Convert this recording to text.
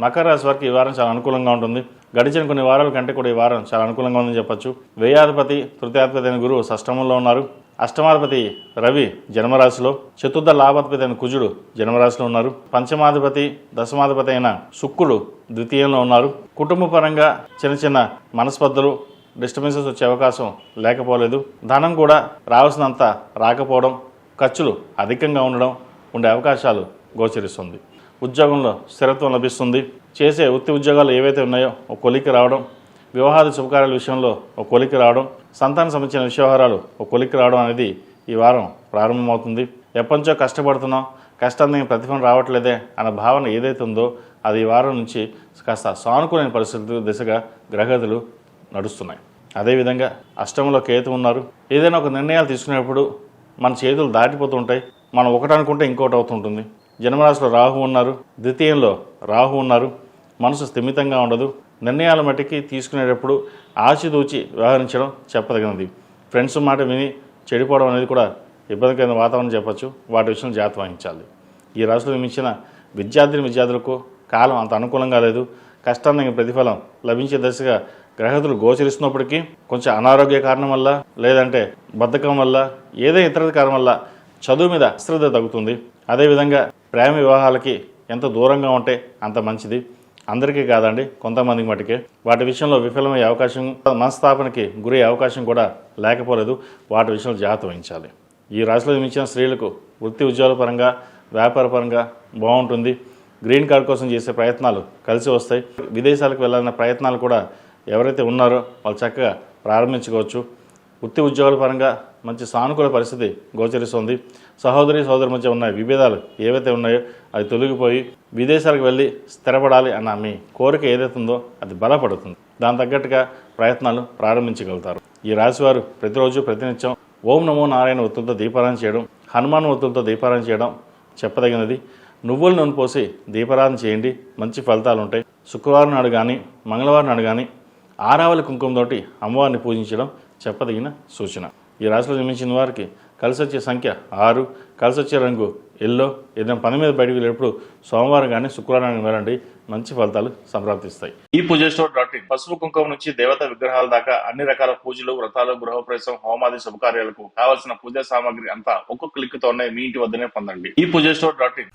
మకర రాశి వారికి ఈ వారం చాలా అనుకూలంగా ఉంటుంది. గడిచిన కొన్ని వారాల కంటే కూడా ఈ వారం చాలా అనుకూలంగా ఉందని చెప్పొచ్చు. వ్యయాధిపతి తృతీయాధిపతి అయిన గురువు షష్టమంలో ఉన్నారు. అష్టమాధిపతి రవి జన్మరాశిలో, చతుర్థ లాభాధిపతి అయిన కుజుడు జన్మరాశిలో ఉన్నారు. పంచమాధిపతి దశమాధిపతి అయిన శుక్రుడు ద్వితీయంలో ఉన్నారు. కుటుంబ పరంగా చిన్న చిన్న మనస్పర్ధలు, డిస్టర్బెన్సెస్ వచ్చే అవకాశం లేకపోలేదు. ధనం కూడా రావాల్సినంత రాకపోవడం, ఖర్చులు అధికంగా ఉండడం ఉండే అవకాశాలు గోచరిస్తుంది. ఉద్యోగంలో స్థిరత్వం లభిస్తుంది. చేసే వృత్తి ఉద్యోగాలు ఏవైతే ఉన్నాయో ఒక కొలిక్కి రావడం, వివాహాది శుభకార్యాల విషయంలో ఒక కొలిక్కి రావడం, సంతాన సంబంధించిన వ్యవహారాలు ఒక కొలిక్కి రావడం అనేది ఈ వారం ప్రారంభమవుతుంది. ఎప్పటించో కష్టపడుతున్నాం, కష్టానికి ప్రతిఫలం రావట్లేదే అన్న భావన ఏదైతే ఉందో అది ఈ వారం నుంచి కాస్త సానుకూలమైన పరిస్థితులు దిశగా గ్రహగతులు నడుస్తున్నాయి. అదేవిధంగా అష్టమంలో కేతు ఉన్నారు. ఏదైనా ఒక నిర్ణయాలు తీసుకునేటప్పుడు మన చేతులు దాటిపోతుంటాయి. మనం ఒకటి అనుకుంటే ఇంకోటి అవుతుంటుంది. జన్మరాశిలో రాహు ఉన్నారు. ద్వితీయంలో రాహు ఉన్నారు. మనసు స్థిమితంగా ఉండదు. నిర్ణయాల మట్టికి తీసుకునేటప్పుడు ఆచితూచి వ్యవహరించడం చెప్పదగినది. ఫ్రెండ్స్ మాట విని చెడిపోవడం అనేది కూడా ఇబ్బందికరమైన వాతావరణం చెప్పచ్చు. వాటి విషయంలో జాగ్రత్త వహించాలి. ఈ రాశిలో మించిన విద్యార్థులకు కాలం అంత అనుకూలంగా లేదు. కష్టానికి ప్రతిఫలం లభించే దశగా గ్రహతులు గోచరిస్తున్నప్పటికీ కొంచెం అనారోగ్య కారణం వల్ల, లేదంటే బద్ధకం వల్ల, ఏదైనా ఇతర కారణం వల్ల చదువు మీద అశ్రద్ధ తగ్గుతుంది. అదేవిధంగా ప్రేమ వివాహాలకి ఎంత దూరంగా ఉంటే అంత మంచిది. అందరికీ కాదండి, కొంతమందికి మటుకే. వాటి విషయంలో విఫలమయ్యే అవకాశం, మనస్తాపనకి గురయ్యే అవకాశం కూడా లేకపోలేదు. వాటి విషయంలో జాగ్రత్త వహించాలి. ఈ రాశిలో జన్మించిన స్త్రీలకు వృత్తి ఉద్యోగాల పరంగా, వ్యాపార పరంగా బాగుంటుంది. గ్రీన్ కార్డ్ కోసం చేసే ప్రయత్నాలు కలిసి వస్తాయి. విదేశాలకు వెళ్ళాలన్న ప్రయత్నాలు కూడా ఎవరైతే ఉన్నారో వాళ్ళు చక్కగా ప్రారంభించుకోవచ్చు. వృత్తి ఉద్యోగాల పరంగా మంచి సానుకూల పరిస్థితి గోచరిస్తుంది. సహోదరి మధ్య ఉన్న విభేదాలు ఏవైతే ఉన్నాయో అది తొలగిపోయి విదేశాలకు వెళ్ళి స్థిరపడాలి అన్న మీ కోరిక ఏదైతే ఉందో అది బలపడుతుంది. దాని తగ్గట్టుగా ప్రయత్నాలు ప్రారంభించగలుగుతారు. ఈ రాశివారు ప్రతిరోజు ప్రతినిత్యం ఓం నమో నారాయణ ఒత్తులతో దీపారాధన చేయడం, హనుమాన్ ఒత్తులతో దీపారాధన చేయడం చెప్పదగినది. నువ్వుల నూనె పోసి దీపారాధన చేయండి, మంచి ఫలితాలు ఉంటాయి. శుక్రవారం నాడు కానీ, మంగళవారం నాడు కానీ ఆరావళి కుంకుమతోటి అమ్మవారిని పూజించడం చెప్పదగిన సూచన. ఈ రాశిలో జన్మించిన వారికి కలిసి వచ్చే సంఖ్య 6, కలిసి వచ్చే రంగు ఎల్లో. ఏదైనా పని మీద బయటకు వెళ్ళేటప్పుడు సోమవారం కానీ శుక్రవారం వెళ్ళండి, మంచి ఫలితాలు సంప్రాప్తిస్తాయి. ఈ పూజస్టోర్.in పసుపు కుంకుమ నుంచి దేవతా విగ్రహాల దాకా అన్ని రకాల పూజలు, వ్రతాలు, గృహప్రవేశం, హోమాది శుభకార్యాలకు కావాల్సిన పూజా సామాగ్రి అంతా ఒక్కొక్క క్లిక్ తోనే మీ ఇంటి వద్దనే పొందండి. ఈ పూజస్టోర్.in